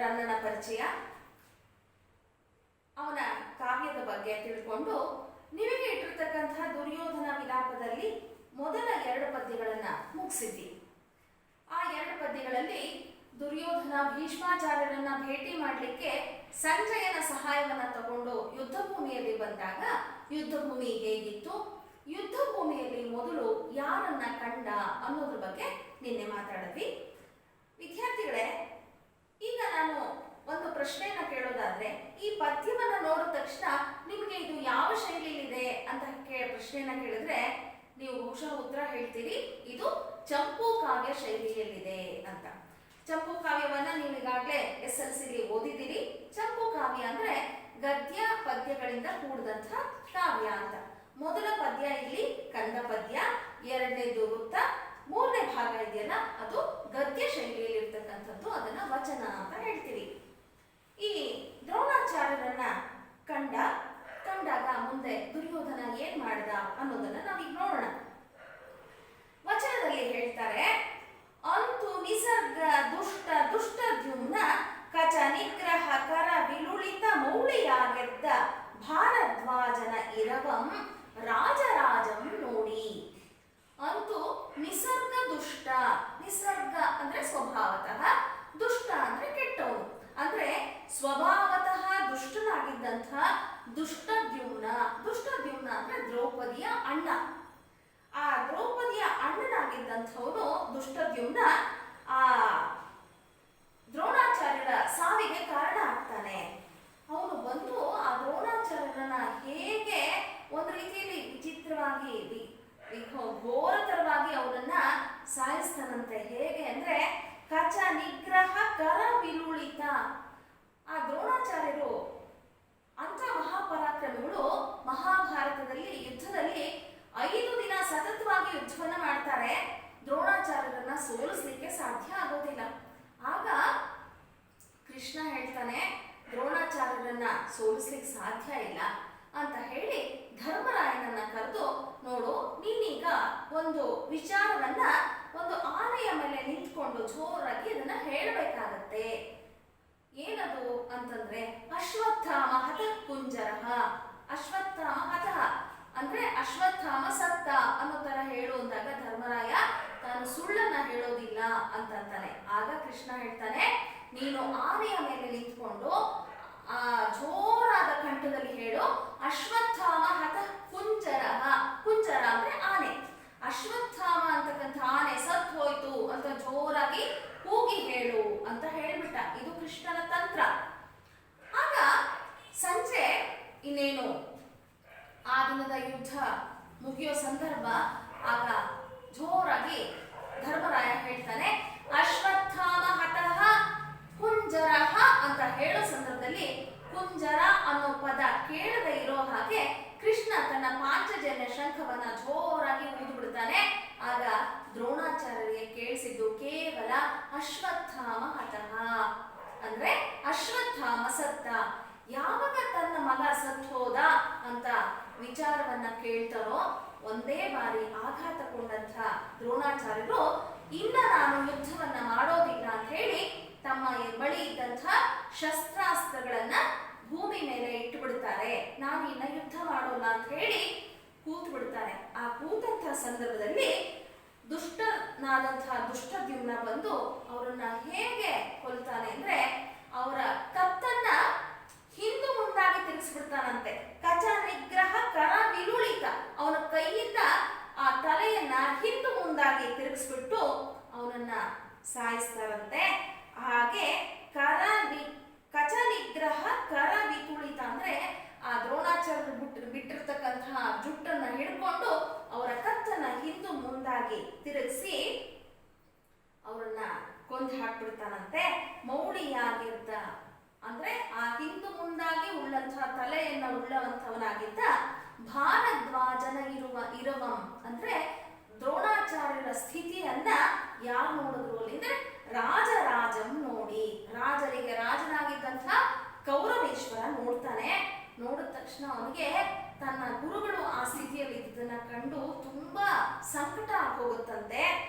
ರನ್ನನ ಪರಿಚಯ, ಅವನ ಕಾವ್ಯದ ಬಗ್ಗೆ ತಿಳ್ಕೊಂಡು ನಿಮಗೆ ಇಟ್ಟಿರ್ತಕ್ಕಂತಹ ದುರ್ಯೋಧನ ವಿಲಾಪದಲ್ಲಿ ಮೊದಲ 2 ಪದ್ಯಗಳನ್ನ ಮುಗಿಸಿದ್ವಿ. ಆ 2 ಪದ್ಯಗಳಲ್ಲಿ ದುರ್ಯೋಧನ ಭೀಷ್ಮಾಚಾರ್ಯರನ್ನ ಭೇಟಿ ಮಾಡಲಿಕ್ಕೆ ಸಂಜಯನ ಸಹಾಯವನ್ನ ತಗೊಂಡು ಯುದ್ಧ ಭೂಮಿಯಲ್ಲಿ ಬಂದಾಗ ಯುದ್ಧ ಭೂಮಿ ಹೇಗಿತ್ತು, ಯುದ್ಧ ಭೂಮಿಯಲ್ಲಿ ಮೊದಲು ಯಾರನ್ನ ಕಂಡ ಅನ್ನೋದ್ರ ಬಗ್ಗೆ ನಿನ್ನೆ ಮಾತಾಡಿದ್ವಿ. ವಿದ್ಯಾರ್ಥಿಗಳೇ, ಈಗ ನಾನು ಒಂದು ಪ್ರಶ್ನೆಯನ್ನ ಕೇಳೋದಾದ್ರೆ, ಈ ಪದ್ಯವನ್ನ ನೋಡಿದ ತಕ್ಷಣ ನಿಮಗೆ ಇದು ಯಾವ ಶೈಲಿಯಲ್ಲಿದೆ ಅಂತ ಪ್ರಶ್ನೆಯನ್ನ ಕೇಳಿದ್ರೆ ನೀವು ಬಹುಶಃ ಉತ್ತರ ಹೇಳ್ತೀರಿ, ಇದು ಚಂಪು ಕಾವ್ಯ ಶೈಲಿಯಲ್ಲಿದೆ ಅಂತ. ಚಂಪು ಕಾವ್ಯವನ್ನ ನೀವು ಈಗಾಗಲೇ SLC ಓದಿದ್ದೀರಿ. ಚಂಪು ಕಾವ್ಯ ಅಂದ್ರೆ ಗದ್ಯ ಪದ್ಯಗಳಿಂದ ಕೂಡಿದಂಥ ಕಾವ್ಯ ಅಂತ. ಮೊದಲ ಪದ್ಯ ಇಲ್ಲಿ ಕಂದ ಪದ್ಯ, 2ನೇದು ವೃತ್ತ, 3ನೇ ಭಾಗ ಇದೆಯಲ್ಲ ಅದು ಗದ್ಯ ಶೈಲಿಯಲ್ಲಿ ಇರ್ತಕ್ಕಂಥದ್ದು, ಅದನ್ನ ವಚನ ಅಂತ ಹೇಳ್ತೀವಿ. ಈ ದ್ರೋಣಾಚಾರ್ಯರನ್ನ ಕಂಡಾಗ ಮುಂದೆ ದುರ್ಯೋಧನ ಏನ್ ಮಾಡ್ದ ಅನ್ನೋದನ್ನ ನಾವೀಗ ನೋಡೋಣ. ವಚನದಲ್ಲಿ ಹೇಳ್ತಾರೆ, ಅಂತು ನಿಸರ್ಗ ದುಷ್ಟದ್ಯುಮ್ನ ಕಚ ನಿಗ್ರಹ ಕರ ವಿಲುಳಿತ ಮೌಳಿಯಾಗೆದ್ದ ಭಾರದ್ವಾಜನ ಇರವಂ ರಾಜರಾಜಂ ನೋಡಿ. ಅಂತೂ ನಿಸರ್ಗ ದುಷ್ಟ, ನಿಸರ್ಗ ಅಂದ್ರೆ ಸ್ವಭಾವತಃ, ದುಷ್ಟ ಅಂದ್ರೆ ಕೆಟ್ಟವನು, ಅಂದ್ರೆ ಸ್ವಭಾವತಃ ದುಷ್ಟನಾಗಿದ್ದಂಥ ದುಷ್ಟದ್ಯುಮ್ನ ಅಂದ್ರೆ ದ್ರೌಪದಿಯ ಅಣ್ಣ. ಆ ದ್ರೌಪದಿಯ ಅಣ್ಣನಾಗಿದ್ದಂಥವನು ದುಷ್ಟದ್ಯುಮ್ನ ಆ ದ್ರೋಣಾಚಾರ್ಯರ ಸಾವಿಗೆ ಕಾರಣ ಆಗ್ತಾನೆ. ಅವನು ಬಂದು ಆ ದ್ರೋಣಾಚಾರ್ಯರನ್ನ ಹೇಗೆ ಒಂದು ರೀತಿಯಲ್ಲಿ ವಿಚಿತ್ರವಾಗಿ ಘೋರತರವಾಗಿ ಅವನನ್ನ ಸಾಯಿಸ್ತಾನಂತೆ. ಹೇಗೆ ಅಂದ್ರೆ ಕಚ ನಿಗ್ರಹ ಕರ ವಿಲುಳಿತ. ಆ ದ್ರೋಣಾಚಾರ್ಯರು ಅಂತ ಮಹಾಪರಾಕ್ರಮಿಗಳು ಮಹಾಭಾರತದಲ್ಲಿ ಯುದ್ಧದಲ್ಲಿ 5 ದಿನ ಸತತವಾಗಿ ಯುದ್ಧವನ್ನ ಮಾಡ್ತಾರೆ. ದ್ರೋಣಾಚಾರ್ಯರನ್ನ ಸೋಲಿಸ್ಲಿಕ್ಕೆ ಸಾಧ್ಯ ಆಗೋದಿಲ್ಲ. ಆಗ ಕೃಷ್ಣ ಹೇಳ್ತಾನೆ, ದ್ರೋಣಾಚಾರ್ಯರನ್ನ ಸೋಲಿಸ್ಲಿಕ್ಕೆ ಸಾಧ್ಯ ಇಲ್ಲ ಅಂತ ಹೇಳಿ ಧರ್ಮರಾಯನನ್ನ ಕರೆದು, ನೋಡು ನೀನೀಗ ಒಂದು ವಿಚಾರವನ್ನ ಒಂದು ಆನೆಯ ಮೇಲೆ ನಿಂತ್ಕೊಂಡು ಜೋರಾಗಿ ಅದನ್ನ ಹೇಳಬೇಕಾಗತ್ತೆ. ಏನದು ಅಂತಂದ್ರೆ ಅಶ್ವತ್ಥಾಮ ಹತಃ ಕುಂಜರಃ. ಅಶ್ವತ್ಥಾಮ ಹತಃ ಅಂದ್ರೆ ಅಶ್ವತ್ಥಾಮ ಸತ್ತ ಅನ್ನೋ ತರ ಹೇಳು ಅಂದಾಗ ಧರ್ಮರಾಯ ತಾನು ಸುಳ್ಳನ್ನ ಹೇಳೋದಿಲ್ಲ ಅಂತಾನೆ. ಆಗ ಕೃಷ್ಣ ಹೇಳ್ತಾನೆ, ನೀನು ಆನೆಯ ಮೇಲೆ ನಿಂತ್ಕೊಂಡು ಆ ಜೋರಾದ ಕಂಠದಲ್ಲಿ ಹೇಳು, ಅಶ್ವತ್ಥಾಮ ಹತಃ ಕುಂಜರಃ. ಕುಂಜರ ಅಂದ್ರೆ ಆನೆ. ಅಶ್ವತ್ಥಾಮ ಅಂತಕ್ಕಂಥ ಆನೆ ಸತ್ ಹೋಯ್ತು ಅಂತ ಜೋರಾಗಿ ಕೂಗಿ ಹೇಳು ಅಂತ ಹೇಳ್ಬಿಟ್ಟ. ಇದು ಕೃಷ್ಣನ ತಂತ್ರ. ಆಗ ಸಂಜೆ ಇನ್ನೇನು ಆ ದಿನದ ಯುದ್ಧ ಮುಗಿಯೋ ಸಂದರ್ಭ, ಆಗ ಜೋರಾಗಿ ಧರ್ಮರಾಯ ಹೇಳ್ತಾನೆ, ಅಶ್ವತ್ಥಾಮ ಹತಃ ಕುಂಜರಃ ಅಂತ ಹೇಳೋ ಸಂದರ್ಭದಲ್ಲಿ ಕುಂಜರ ಅನ್ನೋ ಪದ ಕೇಳದೆ ಇರೋ ಹಾಗೆ ಕೃಷ್ಣ ತನ್ನ ಪಾಂಚಜನ್ಯ ಶಂಖವನ್ನ ಜೋರಾಗಿ ಊದು ಬಿಡ್ತಾನೆ. ಆಗ ದ್ರೋಣಾಚಾರ್ಯರಿಗೆ ಕೇಳಿಸಿದ್ದು ಕೇವಲ ಅಶ್ವತ್ಥಾಮ ಹತಃ ಅಂದ್ರೆ ಅಶ್ವತ್ಥಾಮ ಸತ್ತ. ಯಾವಾಗ ತನ್ನ ಮಗ ಸತ್ ಹೋದ ಅಂತ ವಿಚಾರವನ್ನ ಕೇಳ್ತಾರೋ ಒಂದೇ ಬಾರಿ ಆಘಾತಗೊಂಡಂತ ದ್ರೋಣಾಚಾರ್ಯರು ಇನ್ನ ನಾನು ಯುದ್ಧವನ್ನ ಮಾಡೋದಿಲ್ಲ ಅಂತ ಹೇಳಿ ತಮ್ಮ ಬಳಿ ಇದ್ದಂಥ ಶಸ್ತ್ರಾಸ್ತ್ರಗಳನ್ನ ಭೂಮಿ ಮೇಲೆ ಇಟ್ಟು ಬಿಡ್ತಾರೆ. ನಾನು ಇನ್ನ ಯುದ್ಧ ಮಾಡೋಲ್ಲ ಅಂತ ಹೇಳಿ ಕೂತು ಬಿಡ್ತಾರೆ. ಆ ಕೂತಂತ ಸಂದರ್ಭದಲ್ಲಿ ದುಷ್ಟನಾದಂತಹ ದುಷ್ಟದ್ಯುಮ್ನ ಬಂದು ಅವರನ್ನ ಹೇಗೆ ಕೊಲ್ತಾನೆ ಅಂದ್ರೆ ಅವರ ಕತ್ತನ್ನ ಹಿಂದು ಮುಂದಾಗಿ ತಿರುಗಿಸ್ಬಿಡ್ತಾನಂತೆ. ಕಚ ನಿಗ್ರಹ ಕರ ವಿಲುಳಿತ. ಅವನ ಕೈಯಿಂದ ಆ ತಲೆಯನ್ನ ಹಿಂದು ಮುಂದಾಗಿ ತಿರುಗಿಸ್ಬಿಟ್ಟು ಅವನನ್ನ ಸಾಯಿಸ್ತಾರಂತೆ. ಹಾಗೆ ಕಚ ನಿಗ್ರಹ ಕರ ವಿತುಳಿತ ಅಂದ್ರೆ ಆ ದ್ರೋಣಾಚಾರ್ಯರು ಬಿಟ್ಟಿರ್ತಕ್ಕಂತಹ ಜುಟ್ಟನ್ನ ಹಿಡ್ಕೊಂಡು ಅವರ ಕತ್ತನ್ನ ಹಿಂದು ಮುಂದಾಗಿ ತಿರುಗಿಸಿ ಅವರನ್ನ ಕೊಂದು ಹಾಕ್ಬಿಡ್ತಾನಂತೆ. ಮೌಳಿಯಾಗಿದ್ದ ಅಂದ್ರೆ ಆ ಹಿಂದು ಮುಂದಾಗಿ ಉಳ್ಳಂತಹ ತಲೆಯನ್ನ ಉಳ್ಳವಂಥವನಾಗಿದ್ದ ಭಾರದ್ವಾಜನ ಇರವಂ ಅಂದ್ರೆ ದ್ರೋಣಾಚಾರ್ಯರ ಸ್ಥಿತಿಯನ್ನ ಯಾರು ನೋಡಿದ್ರು ಅಂದ್ರೆ ರಾಜರಾಜಂ ನೋಡಿ. ರಾಜರಿಗೆ ರಾಜನಾಗಿದ್ದಂಥ ಕೌರವೇಶ್ವರ ನೋಡ್ತಾನೆ. ನೋಡಿದ ತಕ್ಷಣ ಅವನಿಗೆ ತನ್ನ ಗುರುಗಳು ಆ ಸ್ಥಿತಿಯಲ್ಲಿ ಇದ್ದದನ್ನ ಕಂಡು ತುಂಬಾ ಸಂಕಟ ಹೋಗುತ್ತಂತೆ.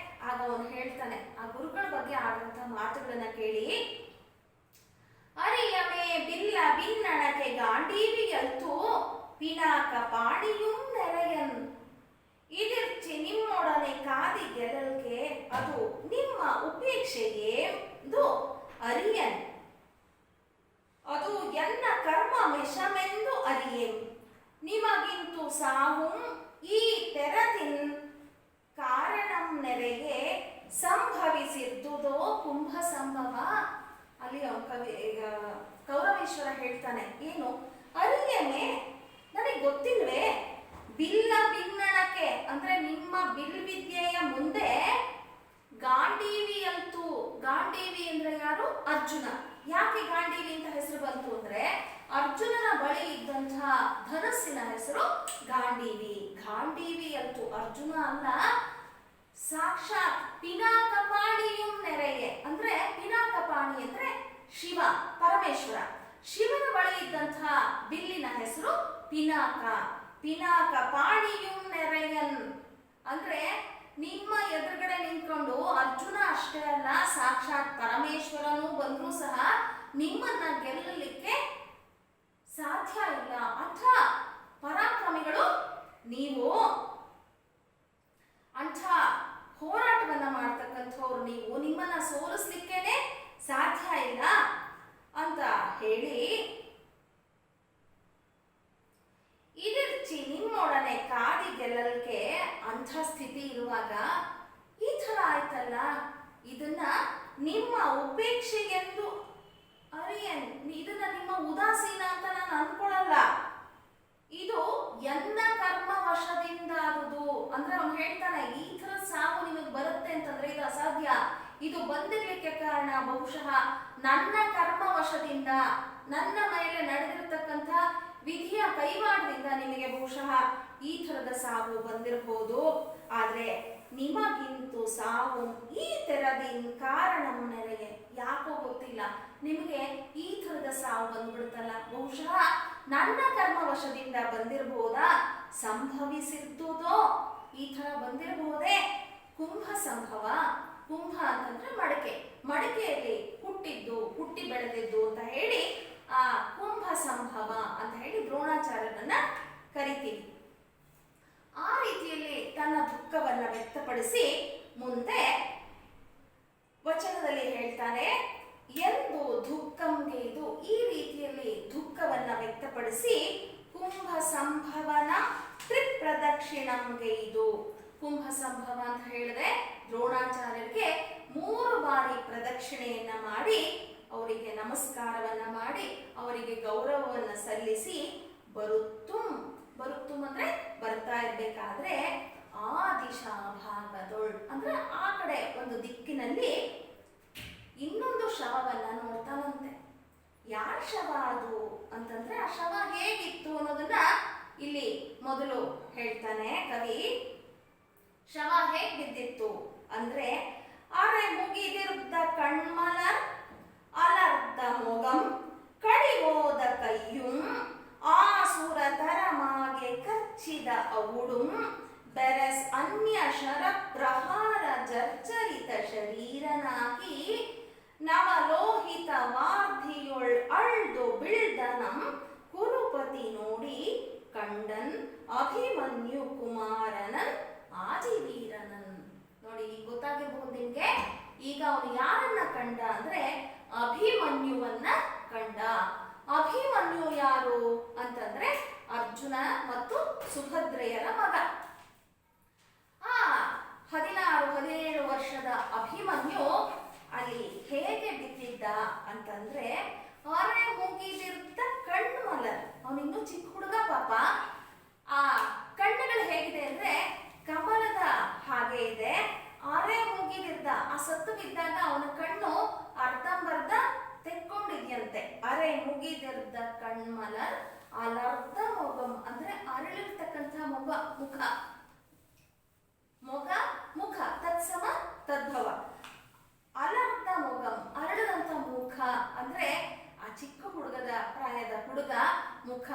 ಆಗ ಅವನು ಹೇಳ್ತಾನೆ, ಆ ಗುರುಗಳ ಬಗ್ಗೆ ಆಡುವಂತ ಮಾತುಗಳನ್ನ ಕೇಳಿ, பின்னணಕೆ ಗಾಂಡೀವಿಯಲ್ತು ಪಿನಾಕ ಪಾಣಿಯುಂ ನೆರೆಯನ್ ಇದಿರ್ಚಿ ನಿಮ್ಮೊಡನೆ ಕಾದಿ ಗೆಲ್ಲಲ್ಗೆ ಅದು ನಿಮ್ಮ ಉಪೇಕ್ಷೆಯೇ ಅರಿಯನ್ ಅದು ಎನ್ನ ಕರ್ಮ ಮೆಷಮೆಂದು ಅರಿಯೇಂ ನಿಮಗಿಂತು ಸಾವುಂ ಈ ತೆರದಿನ್ ಕಾರಣಂ ನೆರೆಗೆ ಸಂಭವಿಸಿದ್ದುದೋ ಕುಂಭ ಸಂಭವ. ಅಲ್ಲಿ ಕೌರವೇಶ್ವರ ಹೇಳ್ತಾನೆ, ಏನು ಅರಿಯಮೆ ನನಗೆ ಗೊತ್ತಿಲ್ವೇ, ಬಿಲ್ಲ ಬಿನ್ನಣಕ್ಕೆ ಅಂದ್ರೆ ನಿಮ್ಮ ಬಿಲ್ವಿದ್ಯೆಯ ಮುಂದೆ ಗಾಂಡೀವಿಯಂತೂ, ಗಾಂಡೀವಿ ಅಂದ್ರೆ ಯಾರು? ಅರ್ಜುನ. ಯಾಕೆ ಗಾಂಡೀವಿ ಅಂತ ಹೆಸರು ಬಂತು ಅಂದ್ರೆ ಅರ್ಜುನನ ಬಳಿ ಇದ್ದಂತಹ ಧನಸ್ಸಿನ ಹೆಸರು ಗಾಂಡೀವಿ. ಗಾಂಡೀವಿ ಅಂತೂ ಅರ್ಜುನ ಅಲ್ಲ, ಸಾಕ್ಷಾತ್ ಪಿನಾಕಪಾಣಿಯಂ ನೆರೆಯೇ ಅಂದ್ರೆ ಪಿನಾಕಪಾಣಿ ಅಂದ್ರೆ ಶಿವ, ಪರಮೇಶ್ವರ. ಶಿವನ ಬಳಿ ಇದ್ದಂತಹ ಬಿಲ್ಲಿನ ಹೆಸರು ಪಿನಾಕ. ಪಿನಾಕಪಾಣಿಯಂ ನೆರೆಯನ್ ಅಂದ್ರೆ ನಿಮ್ಮ ಎದುರುಗಡೆ ನಿಂತ್ಕೊಂಡು ಅರ್ಜುನ ಅಷ್ಟೇ ಅಲ್ಲ, ಸಾಕ್ಷಾತ್ ಪರಮೇಶ್ವರನು ಬಂದರೂ ಸಹ ನಿಮ್ಮನ್ನ ಗೆಲ್ಲಲಿಕ್ಕೆ ಸಾಧ್ಯ ಇಲ್ಲ. ಅಂಥ ಪರಾಕ್ರಮಿಗಳು ನೀವು, ಅಂಥ ಹೋರಾಟವನ್ನ ಮಾಡ್ತಕ್ಕಂಥವ್ರು ನೀವು, ನಿಮ್ಮನ್ನ ಸೋಲಿಸ್ಲಿಕ್ಕೇನೆ ಸಾಧ್ಯ ಇಲ್ಲ ಅಂತ ಹೇಳಿ ಇದಿರ್ಚಿ ನಿಮ್ಮೊಡನೆ ಕಾದಿ ಗೆಲ್ಲಲ್ಗೆ ಅಂಥ ಸ್ಥಿತಿ ಇರುವಾಗ ಈ ಥರ ಆಯ್ತಲ್ಲ, ಇದನ್ನ ನಿಮ್ಮ ಉಪೇಕ್ಷೆ ಎಂದು ಅರಿಯನ್, ಇದನ್ನ ನಿಮ್ಮ ಉದಾಸೀನ ಅಂತ ನಾನು ಅನ್ಕೊಳ್ಳಲ್ಲ. ಇದು ಎನ್ನ ಕರ್ಮ ವಶದಿಂದ ಆದುದು ಅಂದ್ರೆ ಅವ್ನು ಹೇಳ್ತಾನೆ, ಈ ತರ ಸಾವು ನಿಮಗೆ ಬರುತ್ತೆ ಅಂತಂದ್ರೆ ಇದು ಅಸಾಧ್ಯ. ಇದು ಬಂದಿರ್ಲಿಕ್ಕೆ ಕಾರಣ ಬಹುಶಃ ನನ್ನ ಕರ್ಮ ವಶದಿಂದ, ನನ್ನ ಮೇಲೆ ನಡೆದಿರತಕ್ಕಂಥ ವಿಧಿಯ ಕೈವಾಡದಿಂದ ನಿಮಗೆ ಬಹುಶಃ ಈ ಥರದ ಸಾವು ಬಂದಿರಬಹುದು. ಆದ್ರೆ ನಿಮಗಿಂತೂ ಸಾವು ಈ ತೆರದಿನ್ ಕಾರಣಂ ನೆರೆಗೆ, ಯಾಕೋ ಗೊತ್ತಿಲ್ಲ ನಿಮಗೆ ಈ ಥರದ ಸಾವು ಬಂದ್ಬಿಡುತ್ತಲ್ಲ, ಬಹುಶಃ ನನ್ನ ಕರ್ಮವಶದಿಂದ ಬಂದಿರಬಹುದಾ, ಸಂಭವಿಸಿದ್ದುದೋ ಈ ಥರ ಬಂದಿರಬಹುದೇ. ಕುಂಭ ಸಂಭವ, ಕುಂಭ ಅಂತಂದ್ರೆ ಮಡಕೆ, ಮಡಕೆಯಲ್ಲಿ ಹುಟ್ಟಿದ್ದು, ಹುಟ್ಟಿ ಬೆಳೆದಿದ್ದು ಅಂತ ಹೇಳಿ ಆ ಕುಂಭ ಸಂಭವ ಅಂತ ಹೇಳಿ ದ್ರೋಣಾಚಾರ್ಯರನ್ನ ಕರಿತೀವಿ. ಆ ರೀತಿಯಲ್ಲಿ ತನ್ನ ದುಃಖವನ್ನ ವ್ಯಕ್ತಪಡಿಸಿ ಮುಂದೆ ವಚನದಲ್ಲಿ ಹೇಳ್ತಾನೆ, ಎಂದು ದುಃಖಂಗೆ ಇದು ಈ ರೀತಿಯಲ್ಲಿ ದುಃಖವನ್ನ ವ್ಯಕ್ತಪಡಿಸಿ ಕುಂಭ ಸಂಭವನ ತ್ರಿಪ್ರದಕ್ಷಿಣಂಗೆ ಇದು. ಕುಂಭ ಸಂಭವ ಅಂತ ಹೇಳಿದ್ರೆ ದ್ರೋಣಾಚಾರ್ಯರಿಗೆ 3 ಬಾರಿ ಪ್ರದಕ್ಷಿಣೆಯನ್ನ ಮಾಡಿ ಅವರಿಗೆ ನಮಸ್ಕಾರವನ್ನ ಮಾಡಿ ಅವರಿಗೆ ಗೌರವವನ್ನ ಸಲ್ಲಿಸಿ ಬರುತ್ತುಂ ಅಂದ್ರೆ ಬರ್ತಾ ಇರ್ಬೇಕಾದ್ರೆ ಆ ದಿಶಾ ಭಾಗದೊಳ್ ಅಂದ್ರೆ ಆ ಕಡೆ ಒಂದು ದಿಕ್ಕಿನಲ್ಲಿ ಇನ್ನೊಂದು ಶವವನ್ನ ನೋಡ್ತಾನಂತೆ. ಯಾರ ಶವ ಅದು ಅಂತಂದ್ರೆ ಆ ಶವ ಹೇಗಿತ್ತು ಅನ್ನೋದನ್ನ ಇಲ್ಲಿ ಮೊದಲು ಹೇಳ್ತಾನೆ ಕವಿ. ಶವ ಹೇಗ್ ಬಿದ್ದಿತ್ತು ಅಂದ್ರೆ ಅರೆ ಮುಗಿದಿರ್ದ ಕಣ್ಮಲರ್ ಅಲರ್ದ ಮೊಗಂ ಕಡಿಗೋದ ಕೈಯುಂ ಆಸುರ ತರಮಾಗೆ ಕಚ್ಚಿದ ಅವುಡುಂ ಬೆರಸ್ ಅನ್ಯ ಶರ ಪ್ರಹಾರ ಜರ್ಜರಿತ ಶರೀರನಾಗಿ ನವಲೋಹಿತ ವಾರ್ಧಿಯೊಳ್ ಅಳ್ದು ಬಿಳ್ದನಂ ಕುರುಪತಿ ನೋಡಿ ಕಂಡನ್ ಅಭಿಮನ್ಯು ಕುಮಾರನನ್ ಆದಿವೀರನನ್. ನೋಡಿ ಈಗ ಗೊತ್ತಾಗಿರ್ಬಹುದು ನಿಮ್ಗೆ, ಈಗ ಅವನು ಯಾರನ್ನ ಕಂಡ ಅಂದ್ರೆ ಅಭಿಮನ್ಯುವನ್ನ ಕಂಡ. ಅಭಿಮನ್ಯು ಯಾರು ಅಂತಂದ್ರೆ ಅರ್ಜುನ ಮತ್ತು ಸುಭದ್ರೆಯರ ಮಗ. 16-17 ವರ್ಷದ ಅಭಿಮನ್ಯು ಅಲ್ಲಿ ಹೇಗೆ ಬಿದ್ದಿದ್ದ ಅಂತಂದ್ರೆ ಅರೆ ಮುಗಿದಿರ್ತ ಕಣ್ಮಲ, ಅವನಿನ್ನೂ ಚಿಕ್ಕ ಹುಡುಗ ಪಾಪ. ಆ ಕಣ್ಣುಗಳು ಹೇಗಿದೆ ಅಂದ್ರೆ ಕಮಲದ ಹಾಗೆ ಇದೆ. ಅರೆ ಮುಗಿದಿರ್ದ, ಆ ಸತ್ತು ಬಿದ್ದಾಗ ಅವನ ಕಣ್ಣು ಅರ್ಧಂಬರ್ಧ ತೆಕ್ಕೊಂಡಿದ್ಯಂತೆ. ಅರೆ ಮುಗಿದಿರ್ದ ಕಣ್ಮಲ ಅಲರ್ಧ ಮೊಗಂ ಅಂದ್ರೆ ಅರಳಿರ್ತಕ್ಕಂಥ ಮುಖ ಮುಖ ತತ್ಸಮ ತದ್ಭವ. ಅಲರ್ಧ ಮೊಗಂ ಅರಳದಂತ ಮುಖ ಅಂದ್ರೆ ಆ ಚಿಕ್ಕ ಹುಡುಗದ ಪ್ರಾಯದ ಹುಡುಗ ಮುಖ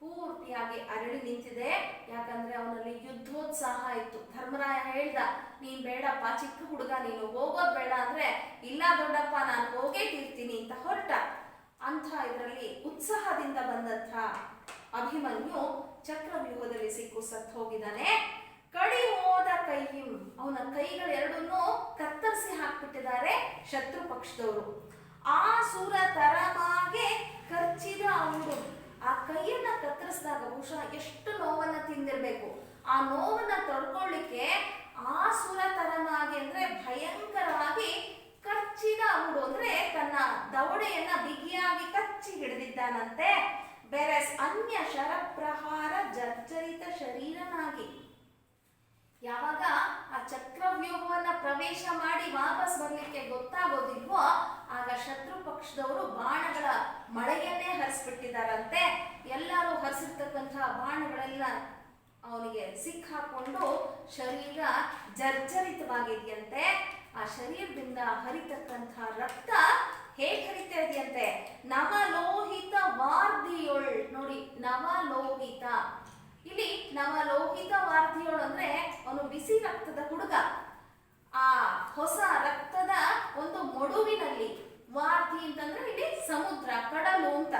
ಪೂರ್ತಿಯಾಗಿ ಅರಳಿ ನಿಂತಿದೆ. ಯಾಕಂದ್ರೆ ಅವನಲ್ಲಿ ಯುದ್ಧೋತ್ಸಾಹ ಇತ್ತು. ಧರ್ಮರಾಯ ಹೇಳ್ದ, ನೀನ್ ಬೇಡಪ್ಪ ಚಿಕ್ಕ ಹುಡುಗ, ನೀನು ಹೋಗೋದ್ ಬೇಡ ಅಂದ್ರೆ ಇಲ್ಲ ದೊಡ್ಡಪ್ಪ ನಾನು ಹೋಗೇ ತೀರ್ತೀನಿ ಅಂತ ಹೊರಟ. ಅಂಥ ಇದರಲ್ಲಿ ಉತ್ಸಾಹದಿಂದ ಬಂದಂಥ ಅಭಿಮನ್ಯು ಚಕ್ರವ್ಯೂಹದಲ್ಲಿ ಸಿಕ್ಕು ಸತ್ತು ಹೋಗಿದ್ದಾನೆ. ಕಡಿ ಹೋದ ಕೈಯಿಂ, ಅವನ ಕೈಗಳೆರಡನ್ನೂ ಕತ್ತರಿಸಿ ಹಾಕ್ಬಿಟ್ಟಿದ್ದಾರೆ ಶತ್ರು ಪಕ್ಷದವರು. ಆ ಸುರ ತರಮಾಗೆ ಖರ್ಚಿದ ಅವಳು, ಆ ಕೈಯನ್ನ ಕತ್ತರಿಸಿದಾಗ ಬಹುಶಃ ಎಷ್ಟು ನೋವನ್ನ ತಿಂದಿರ್ಬೇಕು. ಆ ನೋವನ್ನ ತಡ್ಕೊಳ್ಳಿಕ್ಕೆ ಆ ಸುರ ತರಮಾಗೆ ಅಂದ್ರೆ ಭಯಂಕರವಾಗಿ ಕಚ್ಚಿದ ಅವಳು ಅಂದ್ರೆ ತನ್ನ ದವಡೆಯನ್ನ ಬಿಗಿಯಾಗಿ ಕಚ್ಚಿ ಹಿಡಿದಿದ್ದಾನಂತೆ. ಬೇರೆ ಅನ್ಯ ಶರಪ್ರಹಾರ ಜರ್ಜರಿತ ಶರೀರನಾಗಿ. ಯಾವಾಗ ಆ ಚಕ್ರವ್ಯೂಹವನ್ನ ಪ್ರವೇಶ ಮಾಡಿ ವಾಪಸ್ ಬರ್ಲಿಕ್ಕೆ ಗೊತ್ತಾಗೋದಿಲ್ವೋ ಆಗ ಶತ್ರು ಪಕ್ಷದವರು ಬಾಣಗಳ ಮಳೆಯನ್ನೇ ಹರಿಸ್ಬಿಟ್ಟಿದಾರಂತೆ. ಎಲ್ಲರೂ ಹರಿಸಿರ್ತಕ್ಕಂತಹ ಬಾಣಗಳೆಲ್ಲ ಅವನಿಗೆ ಸಿಕ್ಕಾಕೊಂಡು ಶರೀರ ಜರ್ಜರಿತವಾಗಿದೆಯಂತೆ. ಆ ಶರೀರದಿಂದ ಹರಿತಕ್ಕಂಥ ರಕ್ತ ಹೇಗೆ ಹರಿತಾ ಇದೆಯಂತೆ, ನವಲೋಹಿತ ವಾರ್ಧಿಯೋಳ್. ನೋಡಿ, ನವಲೋಹಿತ, ಇಲ್ಲಿ ನವಲೋಹಿತ ವಾರ್ಧಿಯೋಳ್ ಅಂದ್ರೆ ಅವನು ಬಿಸಿ ರಕ್ತದ ಹುಡುಗ. ಆ ಹೊಸ ರಕ್ತದ ಒಂದು ಮಡುವಿನಲ್ಲಿ, ವಾರ್ಧಿ ಅಂತಂದ್ರೆ ಇಲ್ಲಿ ಸಮುದ್ರ, ಕಡಲು ಅಂತ.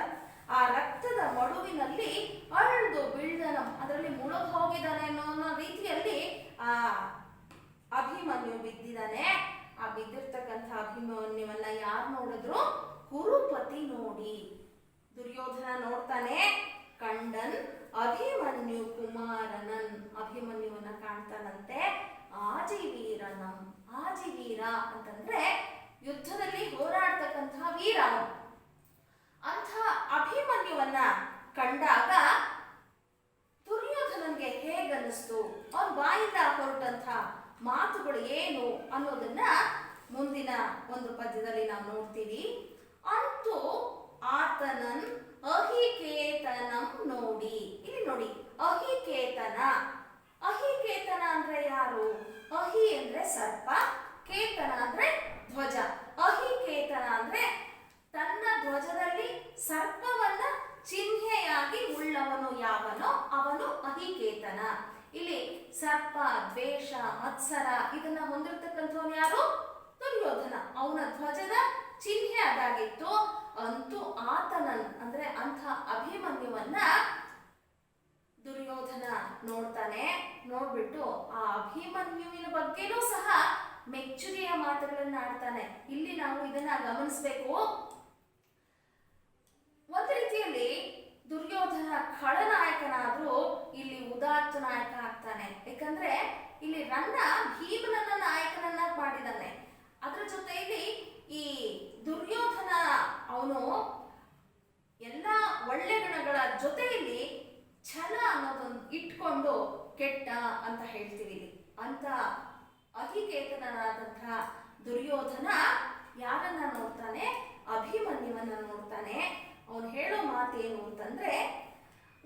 ಆ ರಕ್ತದ ಮಡುವಿನಲ್ಲಿ ಅಳ್ದು ಬೀಳ್ದನ, ಅದರಲ್ಲಿ ಮುಳುಗ್ ಹೋಗಿದ್ದಾನೆ ಅನ್ನೋ ರೀತಿಯಲ್ಲಿ ಆ ಅಭಿಮನ್ಯು ಬಿದ್ದಿದ್ದಾನೆ. ಆ ಬಿದ್ದಿರ್ತಕ್ಕಂಥ ಅಭಿಮನ್ಯುವನ್ನ ಯಾರು ನೋಡಿದ್ರು? ಕುರುಪತಿ ನೋಡಿ. ದುರ್ಯೋಧನ ನೋಡ್ತಾನೆ, ಕಂಡನ್ ಅಭಿಮನ್ಯು ಕುಮಾರನನ್, ಅಭಿಮನ್ಯುವನ್ನ ಕಾಣ್ತಾನಂತೆ. ಆಜಿವೀರನಂ, ಆಜಿವೀರ ಅಂತಂದ್ರೆ ಯುದ್ಧದಲ್ಲಿ ಹೋರಾಡ್ತಕ್ಕಂತಹ ವೀರ. ಅಂಥ ಅಭಿಮನ್ಯುವನ್ನ ಕಂಡಾಗ ದುರ್ಯೋಧನನ್ಗೆ ಹೇಗನ್ನಿಸ್ತು, ಅವನ ಬಾಯಿಂದ ಹೊರಟಂಥ ಮಾತುಗಳು ಏನು ಅನ್ನೋದನ್ನ ಮುಂದಿನ ಒಂದು ಪದ್ಯದಲ್ಲಿ ನಾವು ನೋಡ್ತೀವಿ. ಅಂತೂ ಆತನನ್ ಅಹಿಕೇತನಂ ನೋಡಿ. ಇಲ್ಲಿ ನೋಡಿ, ಅಹಿಕೇತನ. ಅಹಿಕೇತನ ಅಂದ್ರೆ ಯಾರು? ಅಹಿ ಅಂದ್ರೆ ಸರ್ಪ, ಕೇತನ ಅಂದ್ರೆ ಧ್ವಜ. ಅಹಿಕೇತನ ಅಂದ್ರೆ ತನ್ನ ಧ್ವಜದಲ್ಲಿ ಸರ್ಪವನ್ನ ಚಿಹ್ನೆಯಾಗಿ ಉಳ್ಳವನು ಯಾವನೋ ಅವನು ಅಹಿಕೇತನ. ಇಲ್ಲಿ ಸರ್ಪ, ದ್ವೇಷ, ಮತ್ಸರ ಇದನ್ನ ಹೊಂದಿರತಕ್ಕಂಥವನು ಯಾರು? ದುರ್ಯೋಧನ. ಅವನ ಧ್ವಜದ ಚಿಹ್ನೆ ಅದಾಗಿತ್ತು. ಅಂತೂ ಆತನನ್ ಅಂದ್ರೆ ಅಂಥ ಅಭಿಮನ್ಯುವನ್ನ ದುರ್ಯೋಧನ ನೋಡ್ತಾನೆ. ನೋಡ್ಬಿಟ್ಟು ಆ ಅಭಿಮನ್ಯುವಿನ ಬಗ್ಗೆನೂ ಸಹ ಮೆಚ್ಚುಗೆಯ ಮಾತುಗಳನ್ನ ಆಡ್ತಾನೆ. ಇಲ್ಲಿ ನಾವು ಇದನ್ನ ಗಮನಿಸಬೇಕು. ಒಂದು ರೀತಿಯಲ್ಲಿ ದುರ್ಯೋಧನ ಖಳನಾಯಕನಾದ್ರೂ ಇಲ್ಲಿ ಉದಾತ್ತ ನಾಯಕ ಆಗ್ತಾನೆ. ಯಾಕಂದ್ರೆ ಇಲ್ಲಿ ರನ್ನ ಭೀಮನನ್ನ ನಾಯಕನನ್ನ ಮಾಡಿದ್ದಾನೆ. ಅದರ ಜೊತೆಯಲ್ಲಿ ಈ ದುರ್ಯೋಧನ ಅವನು ಎಲ್ಲ ಒಳ್ಳೆ ಗುಣಗಳ ಜೊತೆಯಲ್ಲಿ ಛಲ ಅನ್ನೋದನ್ನು ಇಟ್ಕೊಂಡು ಕೆಟ್ಟ ಅಂತ ಹೇಳ್ತೀವಿ. ಅಂತ ಅಹಿಕೇತನಾದಂತಹ ದುರ್ಯೋಧನ ಯಾರನ್ನ ನೋಡ್ತಾನೆ? ಅಭಿಮನ್ಯುವನ್ನ ನೋಡ್ತಾನೆ. ಅವನು ಹೇಳೋ ಮಾತೇನು ಅಂತಂದ್ರೆ,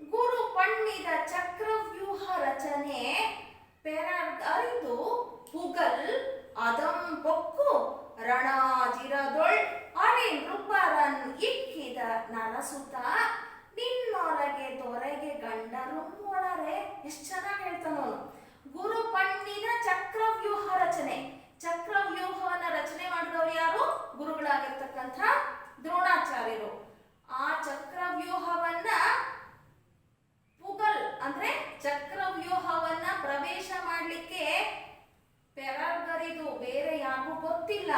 ಗುರು ಪಣ್ಣಿದ ಚಕ್ರವ್ಯೂಹ ರಚನೆ ಪೆರಗರಿದು ಪುಗಲ್ ಅದಂ ಪೊಕ್ಕು ರಣಾಜಿರದೊಳ್ ಅರೆ ನೃಪರನ್ ಇಕ್ಕಿದ ನರಸುತ ನಿನ್ನೊಳಗೆ ದೊರೆಗೆ ಗಂಡರು ಒಳರೆ. ಎಷ್ಟು ಚೆನ್ನಾಗಿ ಹೇಳ್ತಾನವನು. ಗುರು ಪಣ್ಣಿನ ಚಕ್ರವ್ಯೂಹ ರಚನೆ. ಚಕ್ರವ್ಯೂಹವನ್ನ ರಚನೆ ಮಾಡಿದವರು ಯಾರು? ಗುರುಗಳಾಗಿರ್ತಕ್ಕಂಥ ದ್ರೋಣಾಚಾರ್ಯರು. ಆ ಚಕ್ರವ್ಯೂಹವನ್ನ ಪುಗಲ್ ಅಂದ್ರೆ ಚಕ್ರವ್ಯೂಹವನ್ನ ಪ್ರವೇಶ ಮಾಡಲಿಕ್ಕೆ ಪೆರಗರಿದು ಬೇರೆ ಯಾರಿಗೂ ಗೊತ್ತಿಲ್ಲ.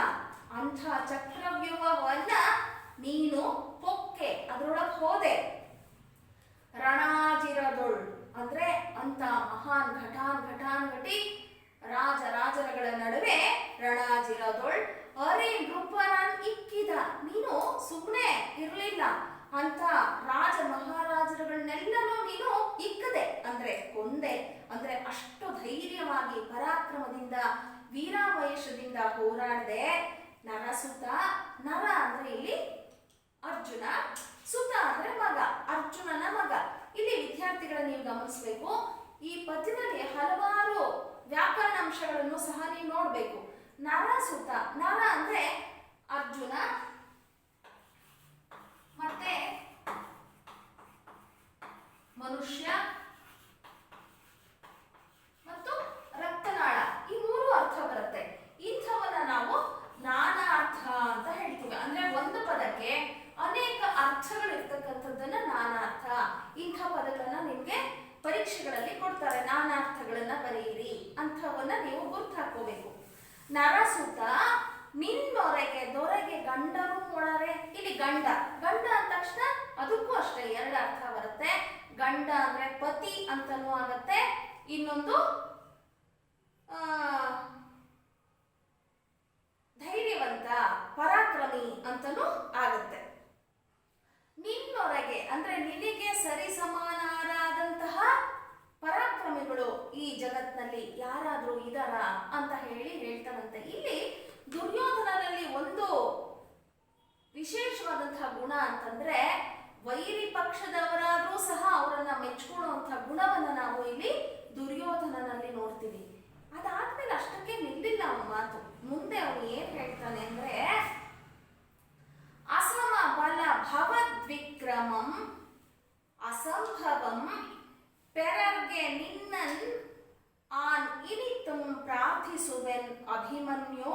ಅಂಥ ಚಕ್ರವ್ಯೂಹವನ್ನ ನೀನು ಪೊಕ್ಕೆ, ಅದರೊಳಗೆ ಹೋದೆ. ರಣಾಜಿರದೊಳ್ ಅಂದ್ರೆ ಅಂತ ಮಹಾನ್ ಘಟಾನುಘಟಿ ರಾಜರಗಳ ನಡುವೆ ರಣಾಜಿರದೊಳ್ ಅರೆ ನೃಪರನ್ ಇಕ್ಕಿದ, ನೀನು ಸುಮ್ಮನೆ ಇರಲಿಲ್ಲ. ಅಂತ ರಾಜ ಮಹಾರಾಜರುಗಳನ್ನೆಲ್ಲನೂ ನೀನು ಇಕ್ಕದೆ ಅಂದ್ರೆ ಕೊಂದೆ. ಅಂದ್ರೆ ಅಷ್ಟು ಧೈರ್ಯವಾಗಿ ಪರಾಕ್ರಮದಿಂದ ವೀರಾವಯಶದಿಂದ ಹೋರಾಡದೆ. ನರಸುತ, ನರ ಅಂದ್ರೆ ಇಲ್ಲಿ ಅರ್ಜುನ, ಸುತ ಅಂದ್ರೆ ಮಗ, ಅರ್ಜುನನ ಮಗ. ಇಲ್ಲಿ ವಿದ್ಯಾರ್ಥಿಗಳನ್ನ ನೀವು ಗಮನಿಸಬೇಕು. ಈ ಪದ್ಯದಲ್ಲಿ ಹಲವಾರು ವ್ಯಾಕರಣ ಅಂಶಗಳನ್ನು ಸಹ ನೀವು ನೋಡಬೇಕು. ನರಸುತ, ನರ ಅಂದ್ರೆ ಅರ್ಜುನ, ಮತ್ತೆ ಮನುಷ್ಯ ಮತ್ತು ರಕ್ತನಾಳ, ಈ ಮೂರು ಅರ್ಥ ಬರುತ್ತೆ. ಇಂಥವನ್ನ ನಾವು ನಾನಾರ್ಥ ಅಂತ ಹೇಳ್ತೀವಿ. ಅಂದ್ರೆ ಒಂದು ಪದಕ್ಕೆ ಅನೇಕ ಮಾಡ್ಕೋಬೇಕು. ನರಸುತ ನಿನ್ನೊರೆಗೆ ದೊರೆಗೆ ಗಂಡರು ಒಳರೆ. ಇಲ್ಲಿ ಗಂಡ ಗಂಡ ಅಂದ ತಕ್ಷಣ ಅದಕ್ಕೂ ಅಷ್ಟೇ ಎರಡು ಅರ್ಥ ಬರುತ್ತೆ. ಗಂಡ ಅಂದ್ರೆ ಪತಿ ಅಂತನೂ ಆಗತ್ತೆ, ಇನ್ನೊಂದು ಧೈರ್ಯವಂತ ಪರಾಕ್ರಮಿ ಅಂತನೂ ಆಗತ್ತೆ. ನಿನ್ನೊರೆಗೆ ಅಂದ್ರೆ ನಿನಗೆ ಸರಿ ಸಮಾನರಾದಂತಹ ಪರಾಕ್ರಮಿಗಳು ಈ ಜಗತ್ನಲ್ಲಿ ಯಾರಾದ್ರೂ ಇದಾರ ಅಂತ ಹೇಳ್ತಾರಂತೆ. ಇಲ್ಲಿ ದುರ್ಯೋಧನನಲ್ಲಿ ಒಂದು ವಿಶೇಷವಾದಂತಹ ಗುಣ ಅಂತಂದ್ರೆ ವೈರಿ ಪಕ್ಷದವರಾದ್ರೂ ಸಹ ಅವರನ್ನ ಮೆಚ್ಕೊಳ್ಳುವಂತಹ ಗುಣವನ್ನ ನಾವು ಇಲ್ಲಿ ದುರ್ಯೋಧನನಲ್ಲಿ ನೋಡ್ತೀವಿ. ಅದಾದ್ಮೇಲೆ ಅಷ್ಟಕ್ಕೆ ನಿಲ್ಲಿಲ್ಲ ಅವನ ಮಾತು. ಮುಂದೆ ಅವನು ಏನ್ ಹೇಳ್ತಾನೆ ಅಂದ್ರೆ, ಅಸಮ ಬಲ ಭವದ್ವಿಕ್ರಮಂ ಅಸಂಭವಂ ಪೆರರ್ಗೆ ನಿನ್ನನ್ ಆನ್ ಇನಿತಂ ಪ್ರಾರ್ಥಿಸುವೆನ್ ಅಭಿಮನ್ಯು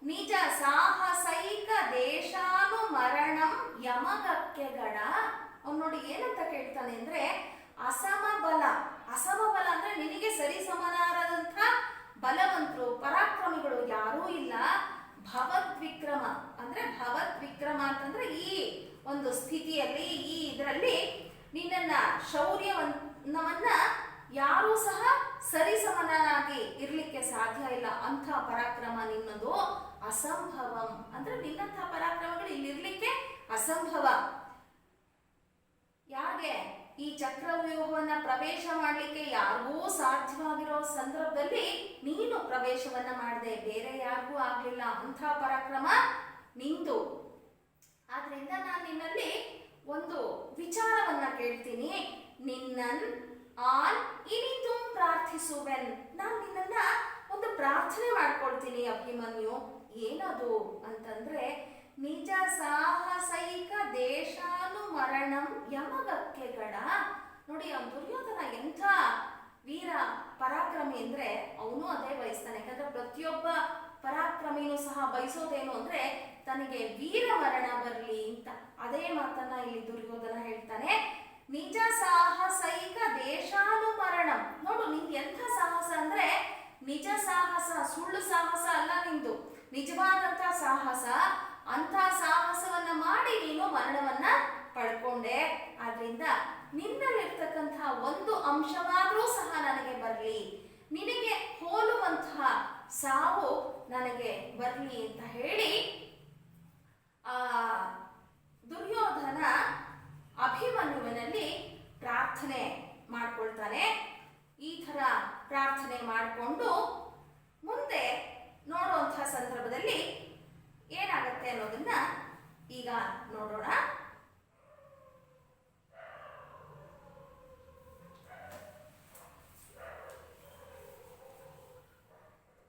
ನಿಜ ಸಾಹಸೈಕ ದೇಶಾನುಮರಣಂ ಯಮಗಕ್ಕೆಗಡ. ಅವ್ನು ನೋಡಿ ಏನಂತ ಕೇಳ್ತಾನೆ ಅಂದ್ರೆ, ಅಸಮ ಬಲ ಅಂದ್ರೆ ನಿನಗೆ ಸರಿ ಸಮಾನರಾದಂಥ ಬಲವಂತರು ಪರಾಕ್ರಮಿಗಳು ಯಾರೂ ಇಲ್ಲ. ಭವದ್ವಿಕ್ರಮ ಅಂತಂದ್ರೆ ಈ ಒಂದು ಸ್ಥಿತಿಯಲ್ಲಿ ಈ ಇದರಲ್ಲಿ ನಿನ್ನ ಶೌರ್ಯವನ್ನ ಯಾರೂ ಸಹ ಸರಿ ಸಮನಾಗಿ ಇರ್ಲಿಕ್ಕೆ ಸಾಧ್ಯ ಇಲ್ಲ. ಅಂಥ ಪರಾಕ್ರಮ ನಿನ್ನದು. ಅಸಂಭವಂ ಅಂದ್ರೆ ನಿನ್ನಂಥ ಪರಾಕ್ರಮಗಳು ಇಲ್ಲಿರ್ಲಿಕ್ಕೆ ಅಸಂಭವ. ಯಾಕೆ ಈ ಚಕ್ರವ್ಯೂಹವನ್ನ ಪ್ರವೇಶ ಮಾಡಲಿಕ್ಕೆ ಯಾರಿಗೂ ಸಾಧ್ಯವಾಗಿರೋ ಸಂದರ್ಭದಲ್ಲಿ ನೀನು ಪ್ರವೇಶವನ್ನ ಮಾಡದೆ ಬೇರೆ ಯಾರಿಗೂ ಆಗ್ಲಿಲ್ಲ. ಅಂಥ ಪರಾಕ್ರಮ ನಿಂದು. ಆದ್ರಿಂದ ನಾನು ನಿನ್ನಲ್ಲಿ ಒಂದು ವಿಚಾರವನ್ನ ಕೇಳ್ತೀನಿ. ನಿನ್ನನ್ ಆನ್ ಇನಿತು ಪ್ರಾರ್ಥಿಸುವೆನ್. ನಾನು ನಿನ್ನನ್ನ ಒಂದು ಪ್ರಾರ್ಥನೆ ಮಾಡ್ಕೊಳ್ತೀನಿ ಅಭಿಮನ್ಯು. ಏನದು ಅಂತಂದ್ರೆ, ನಿಜ ಸಾಹಸೈಕ ದೇಶಾನುಮರಣಂ ಯಮಗಕ್ಕೆಗಡ. ನೋಡಿ ಅವನು ದುರ್ಯೋಧನ ಎಂಥ ವೀರ ಪರಾಕ್ರಮಿ ಅಂದ್ರೆ ಅವನು ಅದೇ ಬಯಸ್ತಾನೆ. ಯಾಕಂದ್ರೆ ಪ್ರತಿಯೊಬ್ಬ ಪರಾಕ್ರಮಿನೂ ಸಹ ಬಯಸೋದೇನು ಅಂದ್ರೆ ತನಗೆ ವೀರ ಮರಣ ಬರಲಿ ಅಂತ. ಅದೇ ಮಾತನ್ನ ಇಲ್ಲಿ ದುರ್ಯೋಧನ ಹೇಳ್ತಾನೆ. ನಿಜ ಸಾಹಸೈಕ ದೇಶಾನುಮರಣಂ. ನೋಡು ನಿಂದು ಎಂಥ ಸಾಹಸ ಅಂದ್ರೆ ನಿಜ ಸಾಹಸ, ಸುಳ್ಳು ಸಾಹಸ ಅಲ್ಲ ನಿಂದು, ನಿಜವಾದಂಥ ಸಾಹಸ. ಅಂಥ ಸಾಹಸವನ್ನ ಮಾಡಿ ನೀನು ಮರಣವನ್ನ ಪಡ್ಕೊಂಡೆ. ಆದ್ರಿಂದ ನಿನ್ನಲ್ಲಿರ್ತಕ್ಕಂಥ ಒಂದು ಅಂಶವಾದ್ರೂ ಸಹ ನನಗೆ ಬರಲಿ, ನಿನಗೆ ಹೋಲುವಂತಹ ಸಾವು ನನಗೆ ಬರಲಿ ಅಂತ ಹೇಳಿ ದುರ್ಯೋಧನ ಅಭಿಮನ್ಯುವಿನಲ್ಲಿ ಪ್ರಾರ್ಥನೆ ಮಾಡ್ಕೊಳ್ತಾನೆ. ಈ ಥರ ಪ್ರಾರ್ಥನೆ ಮಾಡಿಕೊಂಡು ಮುಂದೆ ನೋಡುವಂತಹ ಸಂದರ್ಭದಲ್ಲಿ ಏನಾಗುತ್ತೆ ಅನ್ನೋದನ್ನ ಈಗ ನೋಡೋಣ.